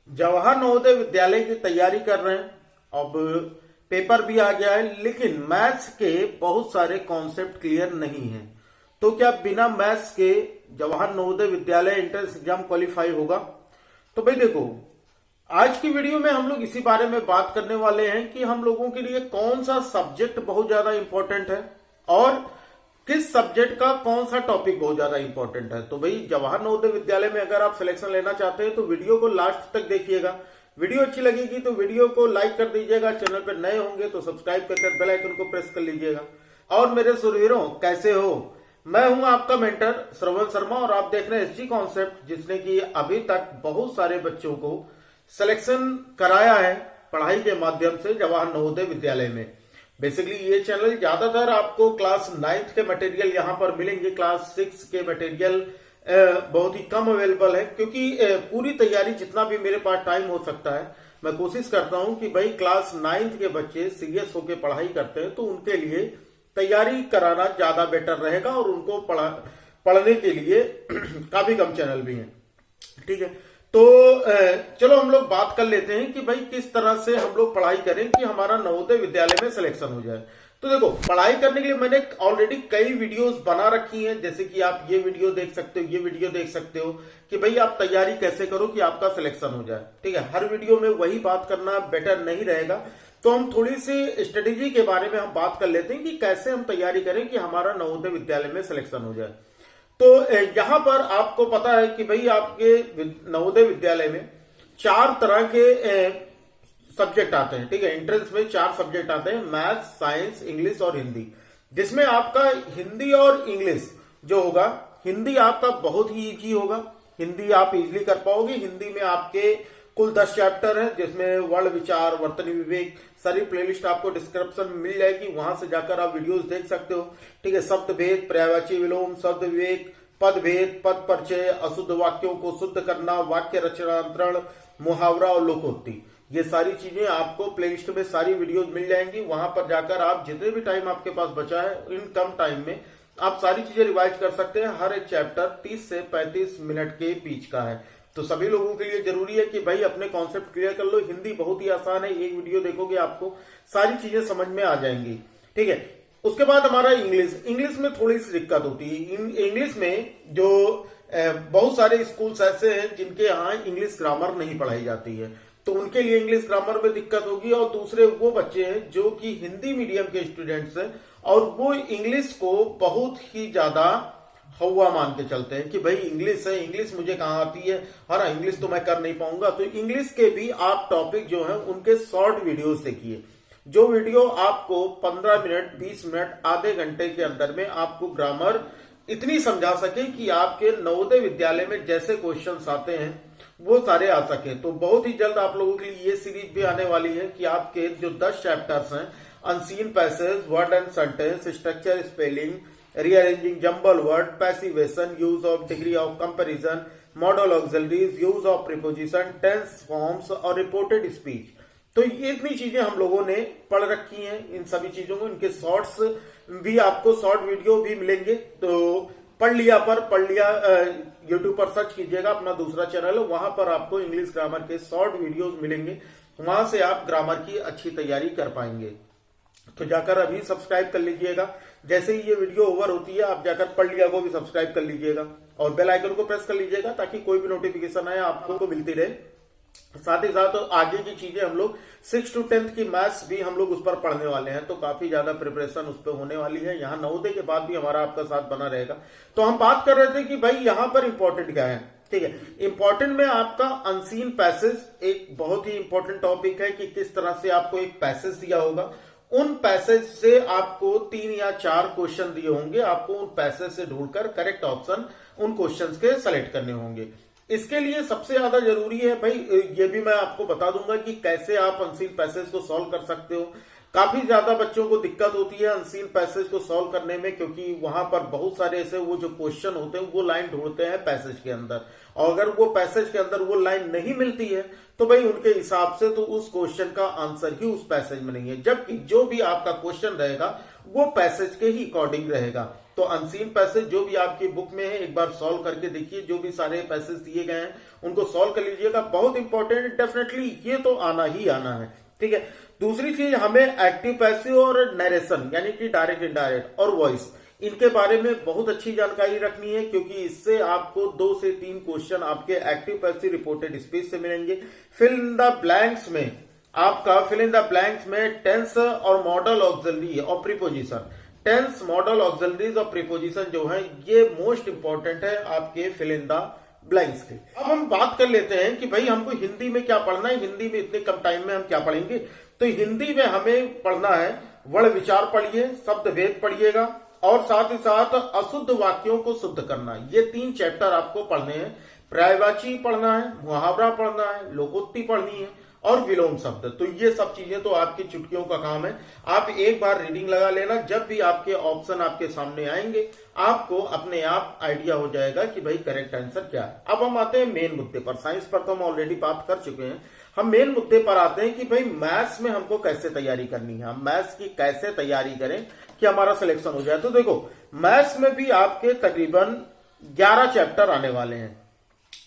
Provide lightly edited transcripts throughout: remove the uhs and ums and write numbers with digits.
जवाहर नवोदय विद्यालय की तैयारी कर रहे हैं। अब पेपर भी आ गया है, लेकिन मैथ्स के बहुत सारे कॉन्सेप्ट क्लियर नहीं है। तो क्या बिना मैथ्स के Jawahar Navodaya Vidyalaya entrance exam qualify होगा? तो भाई देखो, आज की वीडियो में हम लोग इसी बारे में बात करने वाले हैं कि हम लोगों के लिए कौन सा सब्जेक्ट बहुत ज्यादा इंपॉर्टेंट है और किस सब्जेक्ट का कौन सा टॉपिक बहुत ज्यादा इंपॉर्टेंट है। तो भाई जवाहर नवोदय विद्यालय में अगर आप सिलेक्शन लेना चाहते हैं तो वीडियो को लास्ट तक देखिएगा। वीडियो अच्छी लगेगी तो वीडियो को लाइक कर दीजिएगा, चैनल पर नए होंगे तो सब्सक्राइब कर बेल आइकन को प्रेस कर लीजिएगा। और मेरे सुरवीरों, कैसे हो? मैं हूं आपका मेंटर श्रवण शर्मा और आप देख रहे हैं एसजी कॉन्सेप्ट, जिसने कि अभी तक बहुत सारे बच्चों को सिलेक्शन कराया है पढ़ाई के माध्यम से जवाहर नवोदय विद्यालय में। बेसिकली ये चैनल ज्यादातर आपको क्लास 9th के मटेरियल यहां पर मिलेंगे। क्लास 6 के मटेरियल बहुत ही कम अवेलेबल है, क्योंकि पूरी तैयारी जितना भी मेरे पास टाइम हो सकता है मैं कोशिश करता हूं कि भाई क्लास 9th के बच्चे सीरियस होकर पढ़ाई करते हैं तो उनके लिए तैयारी कराना ज्यादा बेटर रहेगा और उनको पढ़ने के लिए काफी कम चैनल भी हैं। ठीक है, तो चलो हम लोग बात कर लेते हैं कि भाई किस तरह से हम लोग पढ़ाई करें कि हमारा नवोदय विद्यालय में सिलेक्शन हो जाए। तो देखो, पढ़ाई करने के लिए मैंने ऑलरेडी कई वीडियोस बना रखी हैं, जैसे कि आप ये वीडियो देख सकते हो, ये वीडियो देख सकते हो कि भाई आप तैयारी कैसे करो कि आपका सिलेक्शन हो जाए। ठीक है, हर वीडियो में वही बात करना बेटर नहीं रहेगा, तो हम थोड़ी सी स्ट्रेटेजी के बारे में हम बात कर लेते हैं कि कैसे हम तैयारी करें कि हमारा नवोदय विद्यालय में सिलेक्शन हो जाए। तो यहां पर आपको पता है कि भाई आपके नवोदय विद्यालय में 4 तरह के सब्जेक्ट आते हैं। ठीक है, एंट्रेंस में 4 सब्जेक्ट आते हैं, मैथ्स, साइंस, इंग्लिश और हिंदी। जिसमें आपका हिंदी और इंग्लिश जो होगा, हिंदी आपका बहुत ही इजी होगा, हिंदी आप इजीली कर पाओगे। हिंदी में आपके कुल 10 चैप्टर हैं, जिसमें वर्ण विचार, वर्तनी विवेक, सारी प्लेलिस्ट आपको डिस्क्रिप्शन में मिल जाएगी, वहां से जाकर आप वीडियोस देख सकते हो। ठीक है, शब्द भेद, पर्यायवाची विलोम, शब्द विवेक, पद भेद, पद परिचय, अशुद्ध वाक्यों को शुद्ध करना, वाक्य रचनांतरण, मुहावरा और लोकोक्ति, ये सारी चीजें आपको प्लेलिस्ट में सारी वीडियोस मिल जाएंगी। वहां पर जाकर आप जितने भी टाइम आपके पास बचा है, इन कम टाइम में आप सारी चीजें रिवाइज कर सकते हैं। हर एक चैप्टर 30 से 35 मिनट के बीच का है, तो सभी लोगों के लिए जरूरी है कि भाई अपने कॉन्सेप्ट क्लियर कर लो। हिंदी बहुत ही आसान है, एक वीडियो देखोगे आपको सारी चीजें समझ में आ जाएंगी। ठीक है, उसके बाद हमारा इंग्लिश में थोड़ी सी दिक्कत होती है। इंग्लिश में जो बहुत सारे स्कूल्स ऐसे हैं जिनके यहाँ इंग्लिश ग्रामर नहीं पढ़ाई जाती है, तो उनके लिए इंग्लिश ग्रामर में दिक्कत होगी। और दूसरे वो बच्चे हैं जो कि हिंदी मीडियम के स्टूडेंट्स हैं और वो इंग्लिश को बहुत ही ज्यादा हवा मान के चलते हैं कि भाई इंग्लिश है, इंग्लिश मुझे कहाँ आती है, हाँ इंग्लिश तो मैं कर नहीं पाऊंगा। तो इंग्लिश के भी आप टॉपिक जो है उनके शॉर्ट वीडियोस देखिए, जो वीडियो आपको 15 मिनट, 20 मिनट, आधे घंटे के अंदर में आपको ग्रामर इतनी समझा सके कि आपके नवोदय विद्यालय में जैसे क्वेश्चंस आते हैं वो सारे आ सके। तो बहुत ही जल्द आप लोगों के लिए ये सीरीज भी आने वाली है कि आपके जो 10 चैप्टर्स हैं, unseen passage, word and sentence, structure, spelling, rearranging jumble word, passivation, use of degree of comparison, modal auxiliaries, use of preposition, tense forms और reported speech। तो ये इतनी चीजें हम लोगों ने पढ़ रखी हैं। इन सभी चीजों को, इनके शॉर्ट्स भी आपको शॉर्ट वीडियो भी मिलेंगे। तो पढ़ लिया यूट्यूब पर सर्च कीजिएगा, अपना दूसरा चैनल है, वहां पर आपको इंग्लिश ग्रामर के शॉर्ट वीडियोस मिलेंगे, वहां से आप ग्रामर की अच्छी तैयारी कर पाएंगे। तो जाकर अभी सब्सक्राइब कर लीजिएगा, जैसे ही ये वीडियो ओवर होती है आप जाकर पढ़ लिया को भी सब्सक्राइब कर लीजिएगा और बेल आइकन को प्रेस कर लीजिएगा ताकि कोई भी नोटिफिकेशन आए आपको मिलती रहे। साथ ही साथ आगे की चीजें हम लोग 6 to 10th की मैथ्स भी हम लोग उस पर पढ़ने वाले हैं, तो काफी ज्यादा प्रिपरेशन उस पर होने वाली है। यहाँ नवोदय के बाद भी हमारा आपका साथ बना रहेगा। तो हम बात कर रहे थे कि भाई यहाँ पर इंपॉर्टेंट क्या है। ठीक है, इंपॉर्टेंट में आपका अनसीन पैसेज एक बहुत ही इंपॉर्टेंट टॉपिक है कि किस तरह से आपको एक पैसेज दिया होगा, उन पैसेज से आपको 3 या 4 क्वेश्चन दिए होंगे, आपको उन पैसेज से ढूंढकर करेक्ट ऑप्शन उन क्वेश्चंस के सेलेक्ट करने होंगे। इसके लिए सबसे ज्यादा जरूरी है भाई, ये भी मैं आपको बता दूंगा कि कैसे आप अनसीन पैसेज को सॉल्व कर सकते हो। काफी ज्यादा बच्चों को दिक्कत होती है अनसीन पैसेज को सॉल्व करने में, क्योंकि वहां पर बहुत सारे ऐसे वो जो क्वेश्चन होते हैं वो लाइन ढूंढते हैं पैसेज के अंदर, और अगर वो पैसेज के अंदर वो लाइन नहीं मिलती है तो भाई उनके हिसाब से तो उस क्वेश्चन का आंसर ही उस पैसेज में नहीं है, जबकि जो भी आपका क्वेश्चन रहेगा वो पैसेज के ही अकॉर्डिंग रहेगा। तो अनसीन पैसेज जो भी आपकी बुक में है एक बार सॉल्व करके देखिए, जो भी सारे पैसेज दिए गए हैं उनको सॉल्व कर लीजिएगा, बहुत इंपॉर्टेंट, डेफिनेटली ये तो आना ही आना है। ठीक है। दूसरी चीज, हमें एक्टिव पैसिव और नरेशन यानी कि डायरेक्ट इनडायरेक्ट और वॉइस, इनके बारे में बहुत अच्छी जानकारी रखनी है, क्योंकि इससे आपको 2 से 3 क्वेश्चन आपके एक्टिव पैसिव रिपोर्टेड स्पीच से मिलेंगे। फिल इन द ब्लैंक्स में आपका टेंस और मॉडल ऑक्सिलरी और प्रीपोजिशन, टेंस, मॉडल, ऑक्सिलरीज और प्रीपोजिशन जो है ये मोस्ट इंपॉर्टेंट है आपके फिल इन द ब्लैंक्स के। अब हम बात कर लेते हैं कि भाई हमको हिंदी में क्या पढ़ना है, हिंदी में इतने कम टाइम में हम क्या पढ़ेंगे। तो हिंदी में हमें पढ़ना है वर्ण विचार पढ़िए, शब्द भेद पढ़िएगा और साथ ही साथ अशुद्ध वाक्यों को शुद्ध करना। ये 3 चैप्टर आपको पढ़ने हैं। पर्यायवाची पढ़ना है, मुहावरा पढ़ना है, लोकोक्ति पढ़नी है और विलोम शब्द। तो ये सब चीजें तो आपकी चुटकियों का काम है। आप एक बार रीडिंग लगा लेना, जब भी आपके ऑप्शन आपके सामने आएंगे आपको अपने आप आइडिया हो जाएगा कि भाई करेक्ट आंसर क्या है। अब हम आते हैं मेन मुद्दे पर। साइंस पर तो हम ऑलरेडी बात कर चुके हैं, हम मेन मुद्दे पर आते हैं कि भाई मैथ्स में हमको कैसे तैयारी करनी है, हम मैथ्स की कैसे तैयारी करें कि हमारा सिलेक्शन हो जाए। तो देखो, मैथ्स में भी आपके तकरीबन 11 चैप्टर आने वाले हैं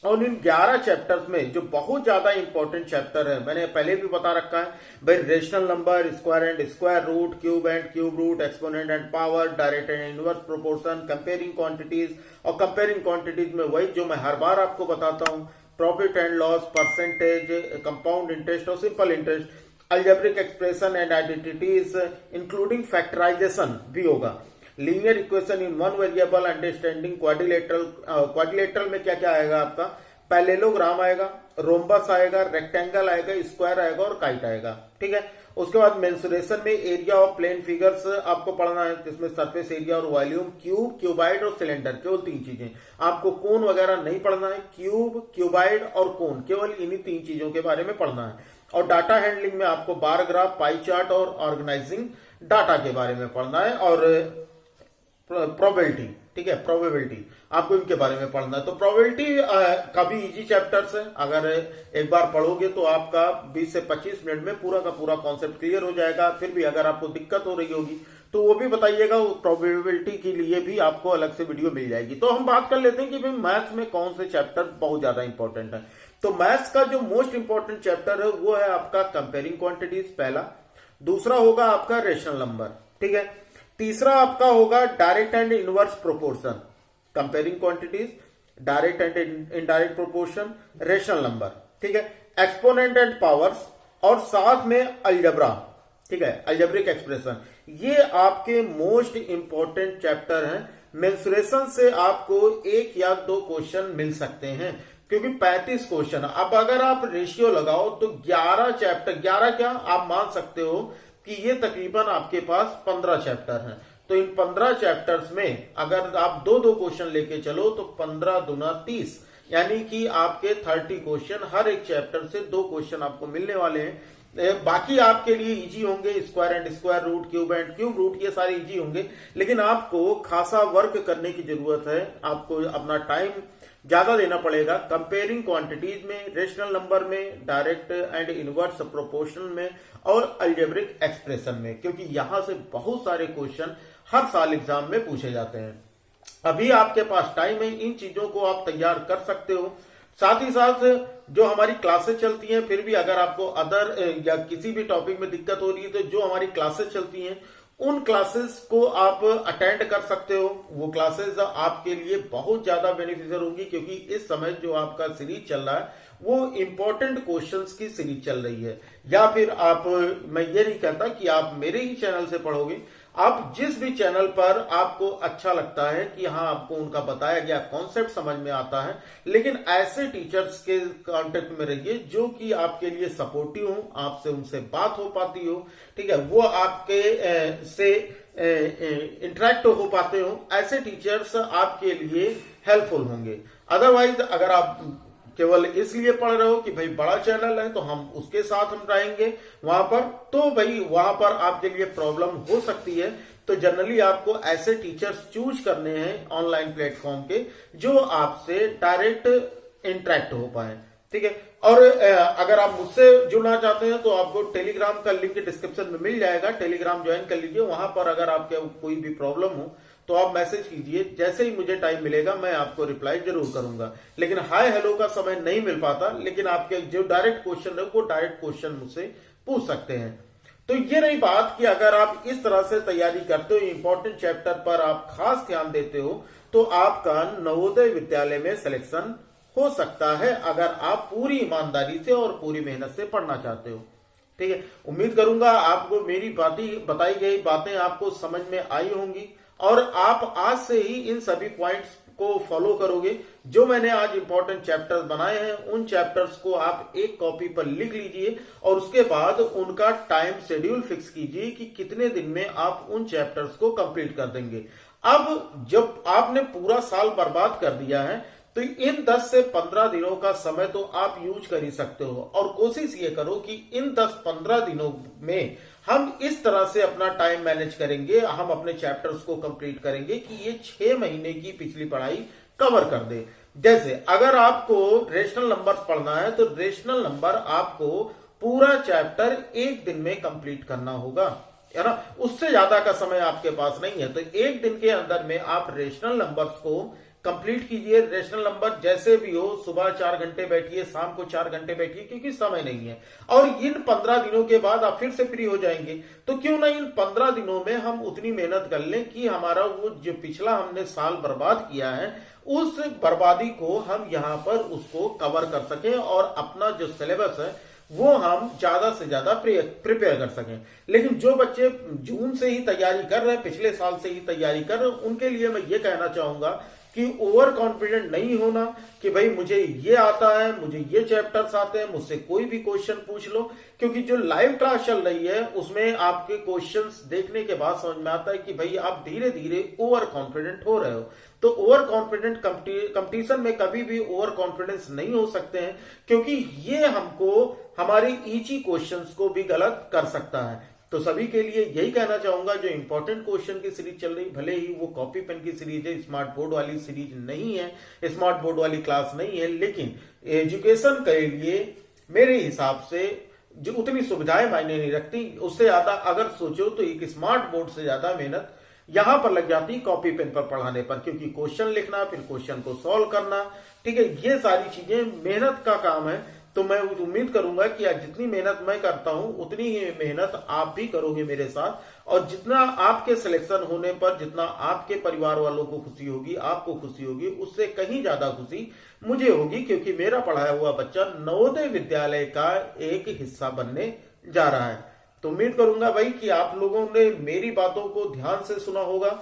और इन 11 चैप्टर्स में जो बहुत ज्यादा इंपॉर्टेंट चैप्टर है, मैंने पहले भी बता रखा है भाई, rational number, square and square root, cube and cube root, exponent and power, direct and inverse proportion, comparing quantities, और कंपेयरिंग क्वांटिटीज में वही जो मैं हर बार आपको बताता हूं, profit and loss, percentage, compound interest और simple interest, algebraic expression and identities including factorisation भी होगा, linear equation in one variable, understanding quadrilateral. Quadrilateral में क्या क्या आएगा आपका, पैरेललोग्राम आएगा, रोम्बस आएगा, रेक्टेंगल आएगा, स्क्वायर आएगा और काइट आएगा। ठीक है। उसके बाद मेंसुरेशन में एरिया ऑफ प्लेन फिगर्स आपको पढ़ना है, जिसमें सरफेस एरिया और वॉल्यूम, क्यूब, क्यूबाइड और सिलेंडर, केवल 3 चीजें। आपको कोन वगैरह नहीं पढ़ना है, क्यूब, क्यूबाइड और कोन, केवल इन्हीं 3 चीजों के बारे में पढ़ना है। और डाटा हैंडलिंग में आपको बार ग्राफ, पाई चार्ट और ऑर्गेनाइजिंग डाटा के बारे में पढ़ना है। और प्रोबेबिलिटी, ठीक है, प्रोबेबिलिटी आपको इनके बारे में पढ़ना है। तो प्रोबेबिलिटी का भी इजी चैप्टर्स है, अगर एक बार पढ़ोगे तो आपका 20 से 25 मिनट में पूरा का पूरा कॉन्सेप्ट क्लियर हो जाएगा। फिर भी अगर आपको दिक्कत हो रही होगी तो वो भी बताइएगा, वो प्रोबेबिलिटी के लिए भी आपको अलग से वीडियो मिल जाएगी। तो हम बात कर लेते हैं कि भाई मैथ्स में कौन से चैप्टर बहुत ज्यादा इंपॉर्टेंट है। तो मैथ्स का जो मोस्ट इंपॉर्टेंट चैप्टर है वो है आपका कंपेयरिंग क्वांटिटीज, पहला। दूसरा होगा आपका रेशनल नंबर, ठीक है। तीसरा आपका होगा direct and inverse proportion, comparing quantities, direct and indirect proportion, rational number, ठीक है, एक्सपोनेंट एंड पावर्स और साथ में अलजेब्रा, ठीक है, अलजेब्रिक एक्सप्रेशन। ये आपके मोस्ट इंपॉर्टेंट चैप्टर हैं। मेंसुरेशन से आपको 1 या 2 क्वेश्चन मिल सकते हैं, क्योंकि 35 क्वेश्चन। अब अगर आप रेशियो लगाओ तो 11 चैप्टर, 11 क्या आप मान सकते हो कि ये तकरीबन आपके पास 15 चैप्टर हैं। तो इन 15 चैप्टर्स में अगर आप 2-2 क्वेश्चन लेके चलो तो 15 दूना 30, यानी कि आपके 30 क्वेश्चन, हर एक चैप्टर से 2 क्वेश्चन आपको मिलने वाले हैं। बाकी आपके लिए इजी होंगे, square and square root, cube and cube root, ये सारे इजी होंगे। लेकिन आपको खासा वर्क करने की जरूरत है, आपको अपना टाइम ज्यादा देना पड़ेगा कंपेयरिंग क्वांटिटीज में, रेशनल नंबर में, डायरेक्ट एंड इनवर्स प्रोपोर्शन में और अलजेब्रिक एक्सप्रेशन में, क्योंकि यहां से बहुत सारे क्वेश्चन हर साल एग्जाम में पूछे जाते हैं। अभी आपके पास टाइम है, इन चीजों को आप तैयार कर सकते हो। साथ ही साथ जो हमारी क्लासेस चलती हैं, फिर भी अगर आपको अदर या किसी भी टॉपिक में दिक्कत हो रही है तो जो हमारी क्लासेस चलती हैं उन क्लासेस को आप अटेंड कर सकते हो। वो क्लासेस आपके लिए बहुत ज्यादा बेनिफिशियल होंगी, क्योंकि इस समय जो आपका सीरीज चल रहा है वो इंपॉर्टेंट क्वेश्चंस की सीरीज चल रही है। या फिर आप, मैं ये नहीं कहता कि आप मेरे ही चैनल से पढ़ोगे, आप जिस भी चैनल पर आपको अच्छा लगता है कि हाँ आपको उनका बताया गया कॉन्सेप्ट समझ में आता है, लेकिन ऐसे टीचर्स के कांटेक्ट में रहिए जो कि आपके लिए सपोर्टिव हो, आपसे उनसे बात हो पाती हो, ठीक है, वो आपके से इंटरेक्ट हो पाते हो। ऐसे टीचर्स आपके लिए हेल्पफुल होंगे। अदरवाइज अगर आप केवल इसलिए पढ़ रहे हो कि भाई बड़ा चैनल है तो हम उसके साथ हम रहेंगे वहां पर, तो भाई वहां पर आपके लिए प्रॉब्लम हो सकती है। तो जनरली आपको ऐसे टीचर्स चूज करने हैं ऑनलाइन प्लेटफॉर्म के जो आपसे डायरेक्ट इंटरेक्ट हो पाए, ठीक है। और अगर आप मुझसे जुड़ना चाहते हैं तो आपको टेलीग्राम का लिंक डिस्क्रिप्शन में मिल जाएगा, टेलीग्राम ज्वाइन कर लीजिए। वहां पर अगर आपके कोई भी प्रॉब्लम हो तो आप मैसेज कीजिए, जैसे ही मुझे टाइम मिलेगा मैं आपको रिप्लाई जरूर करूंगा। लेकिन हाय हेलो का समय नहीं मिल पाता, लेकिन आपके जो डायरेक्ट क्वेश्चन है वो डायरेक्ट क्वेश्चन मुझसे पूछ सकते हैं। तो ये रही बात कि अगर आप इस तरह से तैयारी करते हो, इंपॉर्टेंट चैप्टर पर आप खास ध्यान देते हो, तो आपका नवोदय विद्यालय में सिलेक्शन हो सकता है, अगर आप पूरी ईमानदारी से और पूरी मेहनत से पढ़ना चाहते हो। ठीक है, उम्मीद करूंगा आपको मेरी बताई गई बातें आपको समझ में आई होंगी और आप आज से ही इन सभी पॉइंट्स को फॉलो करोगे। जो मैंने आज इंपॉर्टेंट चैप्टर्स बनाए हैं, उन चैप्टर्स को आप एक कॉपी पर लिख लीजिए और उसके बाद उनका टाइम शेड्यूल फिक्स कीजिए कि कितने दिन में आप उन चैप्टर्स को कंप्लीट कर देंगे। अब जब आपने पूरा साल बर्बाद कर दिया है, तो इन 10 से 15 दिनों का समय तो आप यूज कर ही सकते हो, और कोशिश ये करो कि इन 10-15 दिनों में हम इस तरह से अपना टाइम मैनेज करेंगे, हम अपने चैप्टर्स को कंप्लीट करेंगे कि ये 6 महीने की पिछली पढ़ाई कवर कर दे। जैसे अगर आपको रेशनल नंबर्स पढ़ना है, तो रेशनल नंबर आपको पूरा चैप्टर एक दिन में कंप्लीट करना होगा, है ना। उससे ज्यादा का समय आपके पास नहीं है, तो एक दिन के अंदर में आप रेशनल नंबर्स को कंप्लीट कीजिए। रेशनल नंबर जैसे भी हो, सुबह 4 घंटे बैठिए, शाम को 4 घंटे बैठिए, क्योंकि समय नहीं है। और इन 15 दिनों के बाद आप फिर से फ्री हो जाएंगे, तो क्यों ना इन 15 दिनों में हम उतनी मेहनत कर लें कि हमारा वो जो पिछला हमने साल बर्बाद किया है, उस बर्बादी को हम यहाँ पर उसको कवर कर सकें और अपना जो सिलेबस है वो हम ज्यादा से ज्यादा प्रिपेयर कर सकें। लेकिन जो बच्चे जून से ही तैयारी कर रहे हैं, पिछले साल से ही तैयारी कर रहे हैं, उनके लिए मैं ये कहना चाहूंगा कि ओवर कॉन्फिडेंट नहीं होना कि भाई मुझे ये आता है, मुझे ये चैप्टर्स आते हैं, मुझसे कोई भी क्वेश्चन पूछ लो। क्योंकि जो लाइव क्लास चल रही है उसमें आपके क्वेश्चंस देखने के बाद समझ में आता है कि भाई आप धीरे धीरे ओवर कॉन्फिडेंट हो रहे हो। तो ओवर कॉन्फिडेंट कंपटीशन में कभी भी ओवर कॉन्फिडेंस नहीं हो सकते हैं, क्योंकि ये हमको हमारी इजी क्वेश्चंस को भी गलत कर सकता है। तो सभी के लिए यही कहना चाहूंगा, जो इंपॉर्टेंट क्वेश्चन की सीरीज चल रही, भले ही वो कॉपी पेन की सीरीज है, स्मार्ट बोर्ड वाली सीरीज नहीं है, स्मार्ट बोर्ड वाली क्लास नहीं है, लेकिन एजुकेशन के लिए मेरे हिसाब से जो उतनी सुविधाएं मायने नहीं रखती, उससे ज्यादा अगर सोचो तो एक स्मार्ट बोर्ड से ज्यादा मेहनत यहां पर लग जाती कॉपी पेन पर पढ़ाने पर, क्योंकि क्वेश्चन लिखना, फिर क्वेश्चन को सॉल्व करना, ठीक है, ये सारी चीजें मेहनत का काम है। तो मैं उम्मीद करूंगा कि आज जितनी मेहनत मैं करता हूं उतनी ही मेहनत आप भी करोगे मेरे साथ, और जितना आपके सिलेक्शन होने पर जितना आपके परिवार वालों को खुशी होगी, आपको खुशी होगी, उससे कहीं ज्यादा खुशी मुझे होगी, क्योंकि मेरा पढ़ाया हुआ बच्चा नवोदय विद्यालय का एक हिस्सा बनने जा रहा है। तो उम्मीद करूंगा भाई कि आप लोगों ने मेरी बातों को ध्यान से सुना होगा।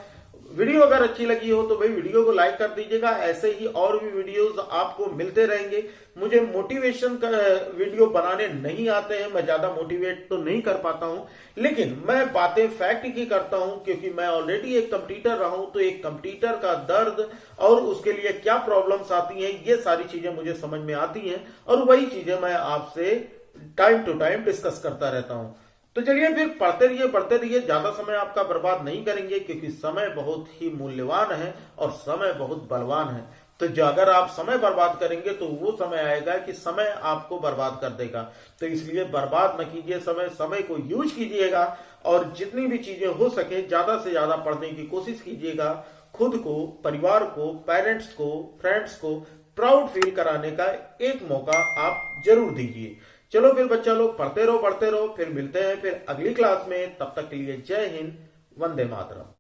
वीडियो अगर अच्छी लगी हो तो भाई वीडियो को लाइक कर दीजिएगा। ऐसे ही और भी वीडियोस आपको मिलते रहेंगे। मुझे मोटिवेशन का वीडियो बनाने नहीं आते हैं, मैं ज्यादा मोटिवेट तो नहीं कर पाता हूं, लेकिन मैं बातें फैक्ट की करता हूं, क्योंकि मैं ऑलरेडी एक कंप्यूटर रहा हूं। तो एक कंप्यूटर का दर्द और उसके लिए क्या प्रॉब्लम्स आती हैं, ये सारी चीजें मुझे समझ में आती हैं, और वही चीजें मैं आपसे टाइम टू टाइम डिस्कस करता रहता हूं। तो चलिए फिर पढ़ते रहिए, ज्यादा समय आपका बर्बाद नहीं करेंगे, क्योंकि समय बहुत ही मूल्यवान है और समय बहुत बलवान है। तो जो अगर आप समय बर्बाद करेंगे तो वो समय आएगा कि समय आपको बर्बाद कर देगा। तो इसलिए बर्बाद न कीजिए समय को यूज कीजिएगा, और जितनी भी चीजें हो सके ज्यादा से ज्यादा पढ़ने की कोशिश कीजिएगा। खुद को, परिवार को, पेरेंट्स को, फ्रेंड्स को प्राउड फील कराने का एक मौका आप जरूर दीजिए। चलो फिर बच्चा लोग पढ़ते रहो, फिर मिलते हैं फिर अगली क्लास में। तब तक के लिए जय हिंद, वंदे मातरम।